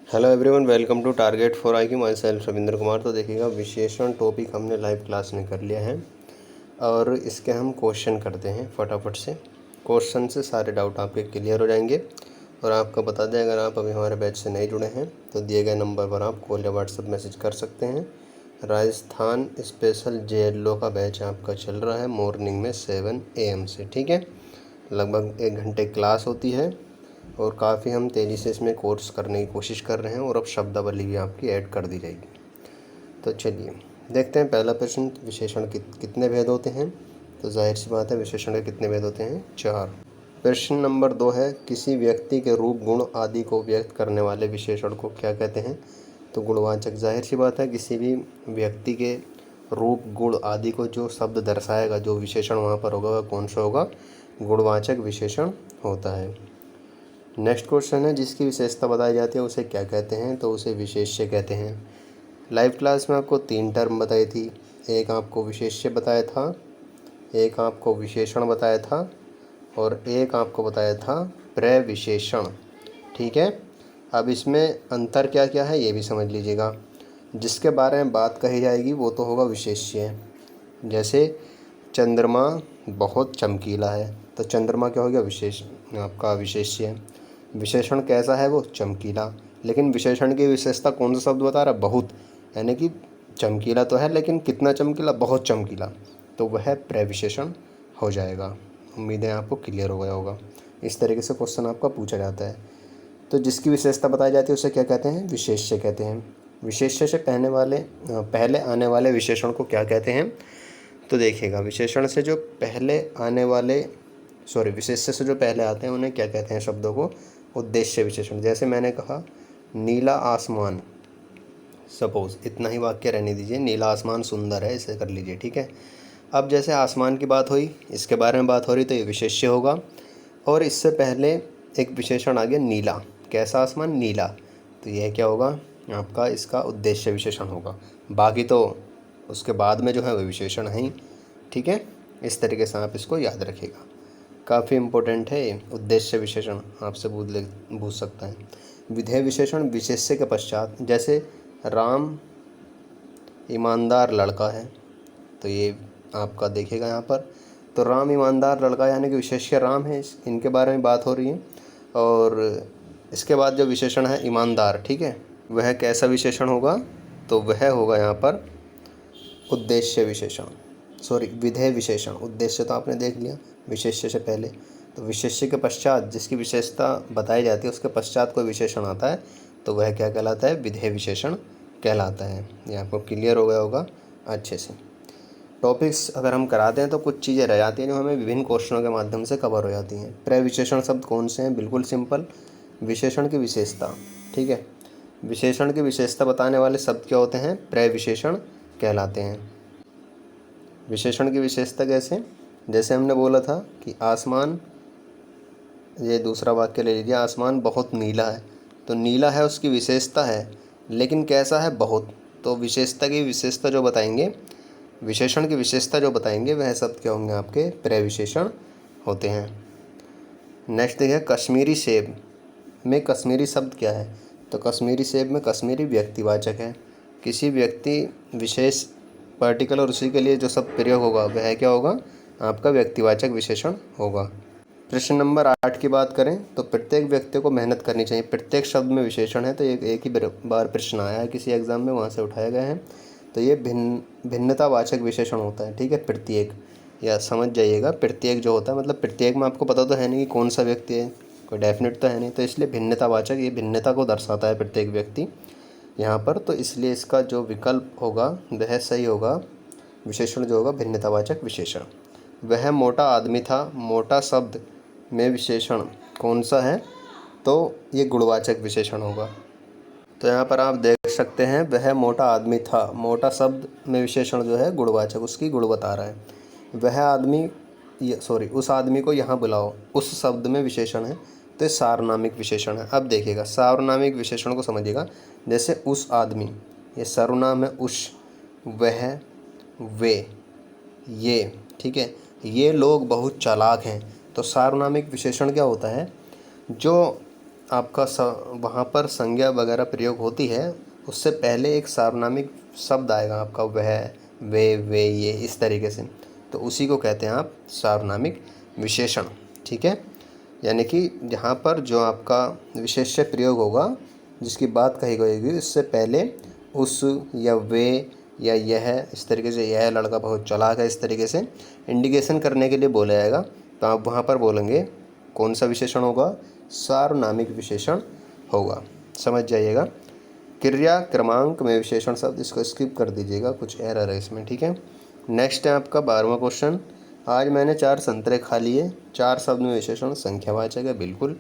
Hello everyone, welcome to target for I की my self Ravindra Kumar. तो देखिएगा, विशेषण टॉपिक हमने लाइव क्लास में कर लिया है और इसके हम क्वेश्चन करते हैं फटाफट से। क्वेश्चन से सारे डाउट आपके क्लियर हो जाएंगे। और आपको बता दें, अगर आप अभी हमारे बैच से नहीं जुड़े हैं तो दिए गए नंबर पर आप कॉल या व्हाट्सएप मैसेज कर सकते हैं। राजस्थान स्पेशल JLO का बैच आपका चल रहा है मॉर्निंग में 7 AM से, ठीक है। लगभग 1 घंटे क्लास होती है और काफ़ी हम तेज़ी से इसमें कोर्स करने की कोशिश कर रहे हैं और अब शब्दावली भी आपकी ऐड कर दी जाएगी। तो चलिए देखते हैं पहला प्रश्न, विशेषण कितने भेद होते हैं। तो जाहिर सी बात है, विशेषण के कितने भेद होते हैं? 4। प्रश्न नंबर 2 है, किसी व्यक्ति के रूप गुण आदि को व्यक्त करने वाले विशेषण को क्या कहते हैं? तो गुणवाचक। जाहिर सी बात है, किसी भी व्यक्ति के रूप गुण आदि को जो शब्द दर्शाएगा, जो विशेषण वहाँ पर होगा, वह कौन सा होगा? गुणवाचक विशेषण होता है। नेक्स्ट क्वेश्चन है, जिसकी विशेषता बताई जाती है उसे क्या कहते हैं? तो उसे विशेष्य कहते हैं। लाइव क्लास में आपको 3 टर्म बताई थी, एक आपको विशेष्य बताया था, एक आपको विशेषण बताया था और एक आपको बताया था प्रविशेषण, ठीक है। अब इसमें अंतर क्या क्या है ये भी समझ लीजिएगा। जिसके बारे में बात कही जाएगी वो तो होगा विशेष्य। जैसे चंद्रमा बहुत चमकीला है, तो चंद्रमा क्या हो गया? विशेष आपका विशेष्य। विशेषण कैसा है? वो चमकीला। लेकिन विशेषण की विशेषता कौन सा शब्द बता रहा है? बहुत। यानी कि चमकीला तो है लेकिन कितना चमकीला? बहुत चमकीला। तो वह प्रविशेषण हो जाएगा। उम्मीद है आपको क्लियर हो गया होगा। इस तरीके से क्वेश्चन आपका पूछा जाता है। तो जिसकी विशेषता बताई जाती है उसे क्या कहते हैं? विशेष्य कहते हैं। विशेष्य से पहले आने वाले विशेषण को क्या कहते हैं? तो देखिएगा, विशेषण से जो पहले आने वाले विशेष्य से जो पहले आते हैं उन्हें क्या कहते हैं शब्दों को? उद्देश्य विशेषण। जैसे मैंने कहा नीला आसमान, सपोज इतना ही वाक्य रहने दीजिए, नीला आसमान सुंदर है, इसे कर लीजिए, ठीक है। अब जैसे आसमान की बात हुई, इसके बारे में बात हो रही, तो ये विशेष्य होगा। और इससे पहले एक विशेषण आ गया नीला, कैसा आसमान? नीला, तो यह क्या होगा आपका? इसका उद्देश्य विशेषण होगा। बाकी तो उसके बाद में जो है वो विशेषण है ही, ठीक है। इस तरीके से आप इसको याद रखिएगा, काफ़ी इम्पोर्टेंट है ये। उद्देश्य विशेषण आपसे पूछ सकता है। विधेय विशेषण विशेष्य के पश्चात, जैसे राम ईमानदार लड़का है, तो ये आपका देखिएगा यहाँ पर, तो राम ईमानदार लड़का यानी कि विशेष्य राम है, इनके बारे में बात हो रही है। और इसके बाद जो विशेषण है ईमानदार, ठीक है, वह कैसा विशेषण होगा? तो वह होगा यहाँ पर उद्देश्य विशेषण, विधेय विशेषण। उद्देश्य तो आपने देख लिया विशेष्य से पहले। तो विशेष्य के पश्चात जिसकी विशेषता बताई जाती है उसके पश्चात कोई विशेषण आता है तो वह क्या कहलाता है? विधेय विशेषण कहलाता है। ये आपको क्लियर हो गया होगा अच्छे से। टॉपिक्स अगर हम कराते हैं तो कुछ चीज़ें रह जाती हैं जो हमें विभिन्न क्वेश्चनों के माध्यम से कवर हो जाती हैं। प्रविशेषण शब्द कौन से हैं? बिल्कुल सिंपल, विशेषण की विशेषता, ठीक है। विशेषण की विशेषता बताने वाले शब्द क्या होते हैं? प्रविशेषण कहलाते हैं। विशेषण की विशेषता कैसे? जैसे हमने बोला था कि आसमान, ये दूसरा वाक्य ले लीजिए, आसमान बहुत नीला है, तो नीला है उसकी विशेषता है, लेकिन कैसा है? बहुत। तो विशेषता की विशेषता जो बताएंगे, विशेषण की विशेषता जो बताएंगे, वह शब्द क्या होंगे? आपके प्रविशेषण होते हैं। नेक्स्ट देखिए, कश्मीरी सेब में कश्मीरी शब्द क्या है? तो कश्मीरी सेब में कश्मीरी व्यक्तिवाचक है। किसी व्यक्ति विशेष पर्टिकुलर उसी के लिए जो शब्द प्रयोग होगा वह क्या होगा? आपका व्यक्तिवाचक विशेषण होगा। प्रश्न नंबर 8 की बात करें तो प्रत्येक व्यक्ति को मेहनत करनी चाहिए। प्रत्येक शब्द में विशेषण है, तो एक ही बार प्रश्न आया है किसी एग्जाम में, वहाँ से उठाया गया है। तो ये भिन्नतावाचक विशेषण होता है, ठीक है। प्रत्येक, या समझ जाइएगा, प्रत्येक जो होता है मतलब प्रत्येक में आपको पता तो है नहीं कि कौन सा व्यक्ति है, कोई डेफिनेट तो है नहीं, तो इसलिए भिन्नतावाचक, ये भिन्नता को दर्शाता है प्रत्येक व्यक्ति यहाँ पर। तो इसलिए इसका जो विकल्प होगा वह सही होगा, विशेषण जो होगा भिन्नतावाचक विशेषण। वह मोटा आदमी था, मोटा शब्द में विशेषण कौन सा है? तो ये गुणवाचक विशेषण होगा। तो यहाँ पर आप देख सकते हैं, वह मोटा आदमी था, मोटा शब्द में विशेषण जो है गुणवाचक, उसकी गुण बता रहा है। वह आदमी, उस आदमी को यहाँ बुलाओ, उस शब्द में विशेषण है, तो ये सार्वनामिक विशेषण है। अब देखिएगा, सार्वनामिक विशेषण को समझिएगा। जैसे उस आदमी, ये सर्वनाम है उस, वह, वे, ये, ठीक है। ये लोग बहुत चालाक हैं। तो सार्वनामिक विशेषण क्या होता है? जो आपका वहाँ पर संज्ञा वगैरह प्रयोग होती है, उससे पहले एक सार्वनामिक शब्द आएगा आपका, वह, वे, ये, इस तरीके से, तो उसी को कहते हैं आप सार्वनामिक विशेषण। ठीक है, यानी कि यहाँ पर जो आपका विशेष्य प्रयोग होगा, जिसकी बात कही गई इससे पहले उस या वे या यह, इस तरीके से, यह लड़का बहुत चालाक है, इस तरीके से इंडिकेशन करने के लिए बोला जाएगा। तो आप वहाँ पर बोलेंगे कौन सा विशेषण होगा, सार्वनामिक विशेषण होगा, समझ जाइएगा। क्रिया क्रमांक में विशेषण शब्द, इसको स्किप कर दीजिएगा, कुछ एरर है इसमें। ठीक है, नेक्स्ट है आपका 12वां क्वेश्चन। आज मैंने 4 संतरे खा लिए, 4 शब्द में विशेषण संख्यावाचक है, बिल्कुल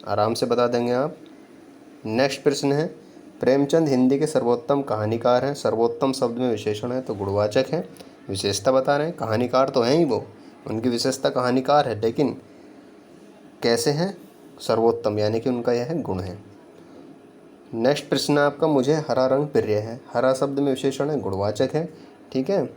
आराम से बता देंगे आप। नेक्स्ट प्रश्न है, प्रेमचंद हिंदी के सर्वोत्तम कहानीकार हैं, सर्वोत्तम शब्द में विशेषण है तो गुणवाचक है, विशेषता बता रहे हैं। कहानीकार तो हैं ही वो, उनकी विशेषता कहानीकार है, लेकिन कैसे हैं, सर्वोत्तम, यानी कि उनका यह गुण है। नेक्स्ट प्रश्न है आपका, मुझे हरा रंग प्रिय है, हरा शब्द में विशेषण है, गुणवाचक है। ठीक है,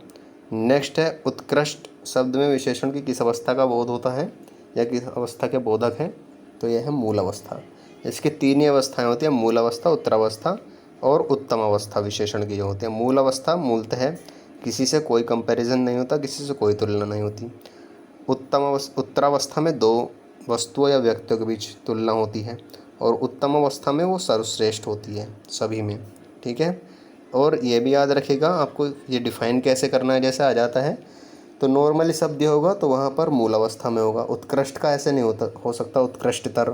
नेक्स्ट है, उत्कृष्ट शब्द में विशेषण की किस अवस्था का बोध होता है या किस अवस्था के बोधक है, तो यह है मूल अवस्था। इसकी 3 ही अवस्थाएं होती हैं, मूल अवस्था, उत्तरावस्था और उत्तम अवस्था विशेषण की जो होती है। मूल अवस्था मूलतः है, किसी से कोई कंपैरिजन नहीं होता, किसी से कोई तुलना नहीं होती। उत्तरावस्था में 2 वस्तुओं या व्यक्तियों के बीच तुलना होती है, और उत्तम अवस्था में वो सर्वश्रेष्ठ होती है सभी में। ठीक है, और ये भी याद रखिएगा, आपको ये डिफाइन कैसे करना है, जैसे आ जाता है तो नॉर्मली शब्द होगा तो वहाँ पर मूल अवस्था में होगा। उत्कृष्ट का ऐसे नहीं हो सकता उत्कृष्टतर,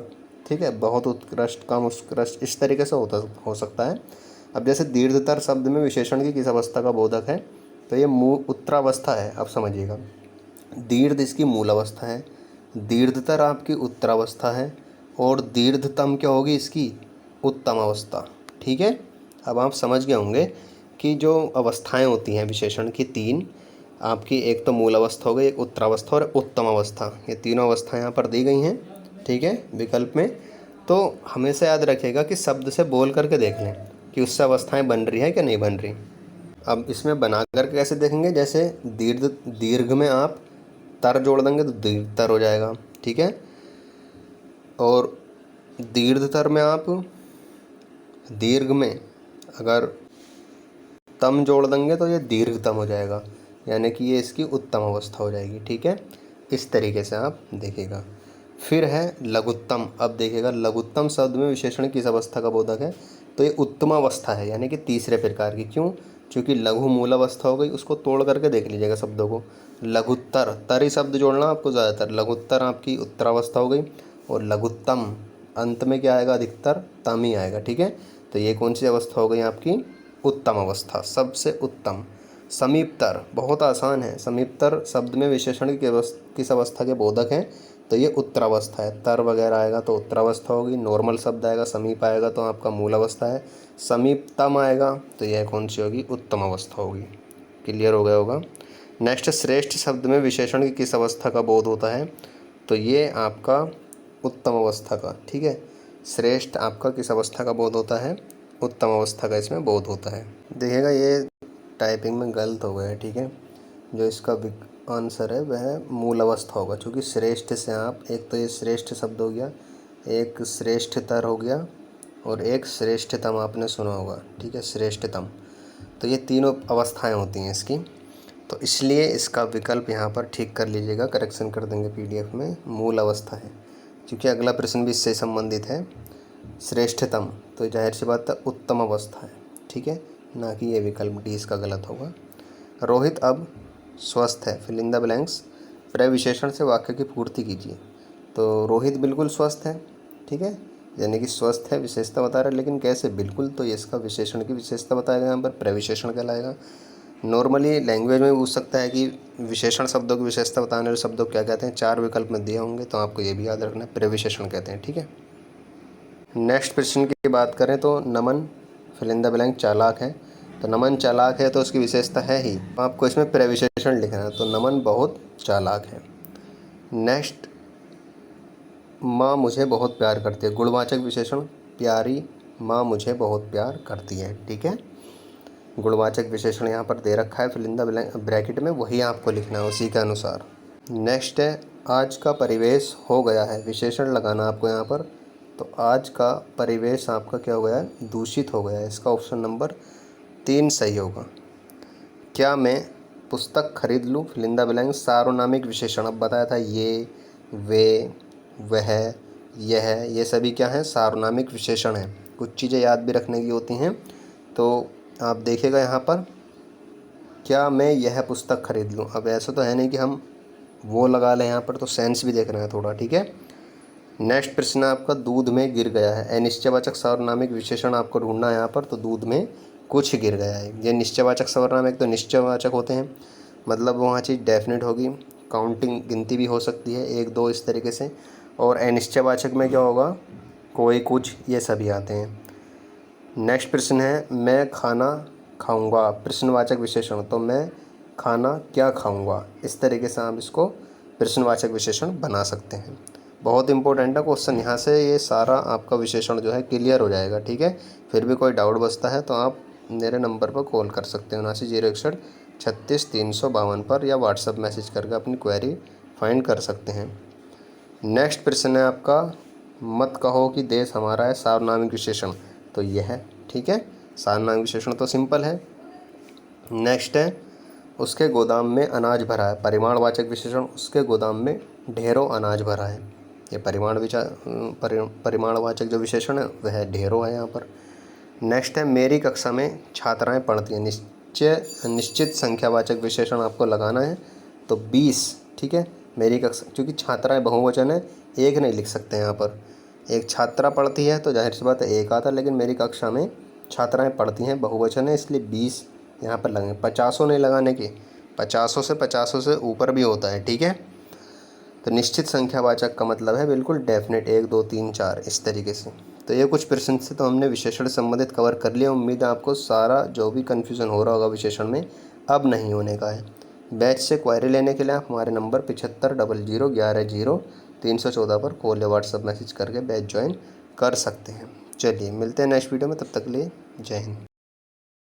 ठीक है, बहुत उत्कृष्ट, कम उत्कृष्ट, इस तरीके से हो सकता है। अब जैसे दीर्घतर शब्द में विशेषण की किस अवस्था का बोधक है, तो ये उत्तरावस्था है। अब समझिएगा, दीर्घ इसकी मूल अवस्था है, दीर्घतर आपकी उत्तरावस्था है, और दीर्घतम क्या होगी इसकी, उत्तम अवस्था। ठीक है, अब आप समझ गए होंगे कि जो अवस्थाएं होती हैं विशेषण की 3 आपकी, एक तो मूल अवस्था हो गई, एक उत्तरावस्था और उत्तम अवस्था, ये तीनों अवस्थाएं यहाँ पर दी गई हैं। ठीक है, विकल्प में। तो हमेशा याद रखिएगा कि शब्द से बोल करके देख लें कि उससे अवस्थाएं बन रही हैं कि नहीं बन रही। अब इसमें बना करके कैसे देखेंगे, जैसे दीर्घ में आप तर जोड़ देंगे तो दीर्घतर हो जाएगा। ठीक है, और दीर्घतर में आप दीर्घ में अगर तम जोड़ देंगे तो ये दीर्घतम हो जाएगा, यानी कि ये इसकी उत्तम अवस्था हो जाएगी। ठीक है, इस तरीके से आप देखिएगा। फिर है लघुत्तम। अब देखिएगा, लघुत्तम शब्द में विशेषण किस अवस्था का बोधक है, तो ये उत्तम अवस्था है, यानी कि तीसरे प्रकार की। क्यों, क्योंकि लघु मूल अवस्था हो गई, उसको तोड़ करके देख लीजिएगा शब्दों को। लघुत्तर, तरी शब्द जोड़ना आपको ज़्यादातर। लघुत्तर आपकी उत्तरावस्था हो गई, और लघुत्तम अंत में क्या आएगा, अधिकतर तम ही आएगा। ठीक है, तो ये कौन सी अवस्था हो गई आपकी, उत्तम अवस्था, सबसे उत्तम। समीपतर बहुत आसान है, समीपतर शब्द में विशेषण किस अवस्था के बोधक हैं, तो ये उत्तरावस्था है। तर वगैरह आएगा तो उत्तरावस्था होगी, नॉर्मल शब्द आएगा, समीप आएगा तो आपका मूल अवस्था है, समीपतम आएगा तो यह कौन सी होगी, उत्तम अवस्था होगी। क्लियर हो गया होगा। नेक्स्ट, श्रेष्ठ शब्द में विशेषण की किस अवस्था का बोध होता है, तो ये आपका उत्तम अवस्था का। ठीक है, श्रेष्ठ आपका किस अवस्था का बोध होता है, उत्तम अवस्था का इसमें बोध होता है। देखिएगा, ये टाइपिंग में गलत हो गया है। ठीक है, जो इसका आंसर है वह मूल अवस्था होगा, क्योंकि श्रेष्ठ से आप, एक तो ये श्रेष्ठ शब्द हो गया, एक श्रेष्ठतर हो गया, और एक श्रेष्ठतम आपने सुना होगा। ठीक है, श्रेष्ठतम, तो ये तीनों अवस्थाएं होती हैं इसकी, तो इसलिए इसका विकल्प यहाँ पर ठीक कर लीजिएगा, करेक्शन कर देंगे PDF में, मूल अवस्था है। क्योंकि अगला प्रश्न भी इससे संबंधित है, श्रेष्ठतम, तो जाहिर सी बात है उत्तम अवस्था है। ठीक है, ना कि ये विकल्प D इसका गलत होगा। रोहित अब स्वस्थ है, फिल इन द ब्लैंक्स, प्रविशेषण से वाक्य की पूर्ति कीजिए। तो रोहित बिल्कुल स्वस्थ है। ठीक है, यानी कि स्वस्थ है विशेषता बता रहा है, लेकिन कैसे, बिल्कुल, तो ये इसका विशेषण की विशेषता बताएगा, यहाँ पर प्रविशेषण कहलाएगा। नॉर्मली लैंग्वेज में पूछ सकता है कि विशेषण शब्दों की विशेषता बताने वाले शब्दों क्या कहते हैं, 4 विकल्प में दिए होंगे, तो आपको ये भी याद रखना है, प्रविशेषण कहते हैं। ठीक है, नेक्स्ट प्रश्न की बात करें तो नमन फिल इन द ब्लैंक चालाक है, तो नमन चालाक है तो उसकी विशेषता है ही, आपको इसमें प्रविशेषण लिखना है, तो नमन बहुत चालाक है। नेक्स्ट, माँ मुझे बहुत प्यार करती है, गुणवाचक विशेषण, प्यारी माँ मुझे बहुत प्यार करती है। ठीक है, गुणवाचक विशेषण यहाँ पर दे रखा है फिल इन द ब्रैकेट में, वही आपको लिखना है उसी के अनुसार। नेक्स्ट है, आज का परिवेश हो गया है, विशेषण लगाना आपको यहाँ पर, तो आज का परिवेश आपका क्या हो गया है, दूषित हो गया है। इसका ऑप्शन नंबर 3 सही होगा। क्या मैं पुस्तक खरीद लूँ, फिलिंदा ब्लैंक सार्वनामिक विशेषण। अब बताया था ये, वे, वह, यह, ये सभी क्या हैं, सार्वनामिक विशेषण हैं। कुछ चीज़ें याद भी रखने की होती हैं। तो आप देखिएगा यहाँ पर, क्या मैं यह पुस्तक खरीद लूँ। अब ऐसा तो है नहीं कि हम वो लगा लें, यहाँ पर तो सेंस भी देखना है थोड़ा, ठीक है। नेक्स्ट प्रश्न आपका, दूध में गिर गया है। अनिश्चयवाचक सार्वनामिक विशेषण आपको ढूंढना है यहाँ पर। तो दूध में कुछ गिर गया है, ये निश्चयवाचक सार्वनामिक तो निश्चयवाचक होते हैं, मतलब वहाँ चीज़ डेफिनेट होगी, काउंटिंग गिनती भी हो सकती है 1 2 इस तरीके से। और अनिश्चयवाचक में क्या होगा, कोई, कुछ, ये सभी आते हैं। नेक्स्ट प्रश्न है, मैं खाना खाऊंगा, प्रश्नवाचक विशेषण। तो मैं खाना क्या खाऊंगा, इस तरीके से आप इसको प्रश्नवाचक विशेषण बना सकते हैं। बहुत इंपॉर्टेंट है क्वेश्चन, यहाँ से ये सारा आपका विशेषण जो है क्लियर हो जाएगा, ठीक है। फिर भी कोई डाउट बचता है तो आप मेरे नंबर पर कॉल कर सकते हैं 7901 36 352 पर, या व्हाट्सअप मैसेज करके अपनी क्वेरी फाइंड कर सकते हैं। नेक्स्ट प्रश्न है आपका, मत कहो कि देश हमारा है, सार्वनामिक विशेषण। तो यह है, ठीक है, सार्वनामिक विशेषण तो सिंपल है। नेक्स्ट है, उसके गोदाम में अनाज भरा है, परिमाणवाचक विशेषण। उसके गोदाम में ढेरों अनाज भरा है, ये परिमाणवाचक जो विशेषण है वह ढेरों है यहाँ पर। नेक्स्ट है, मेरी कक्षा में छात्राएं पढ़ती हैं, निश्चित संख्यावाचक विशेषण आपको लगाना है। तो 20, ठीक है, मेरी कक्षा, क्योंकि छात्राएं बहुवचन है, एक नहीं लिख सकते यहाँ पर। एक छात्रा पढ़ती है तो जाहिर सी बात है एक आता, लेकिन मेरी कक्षा में छात्राएं पढ़ती हैं बहुवचन है, इसलिए 20 यहाँ पर लगेंगे। 50 नहीं लगाने के, 50 से ऊपर भी होता है, ठीक है। तो निश्चित संख्यावाचक का मतलब है बिल्कुल डेफिनेट, 1 2 3 4 इस तरीके से। तो ये कुछ प्रश्न से तो हमने विशेषण से संबंधित कवर कर लिया। उम्मीद है आपको सारा जो भी कन्फ्यूज़न हो रहा होगा विशेषण में अब नहीं होने का है। बैच से क्वेरी लेने के लिए आप हमारे नंबर 7500110314 पर कॉल या व्हाट्सअप मैसेज करके बैच ज्वाइन कर सकते हैं। चलिए मिलते हैं नेक्स्ट वीडियो में, तब तक के लिए जय हिंद।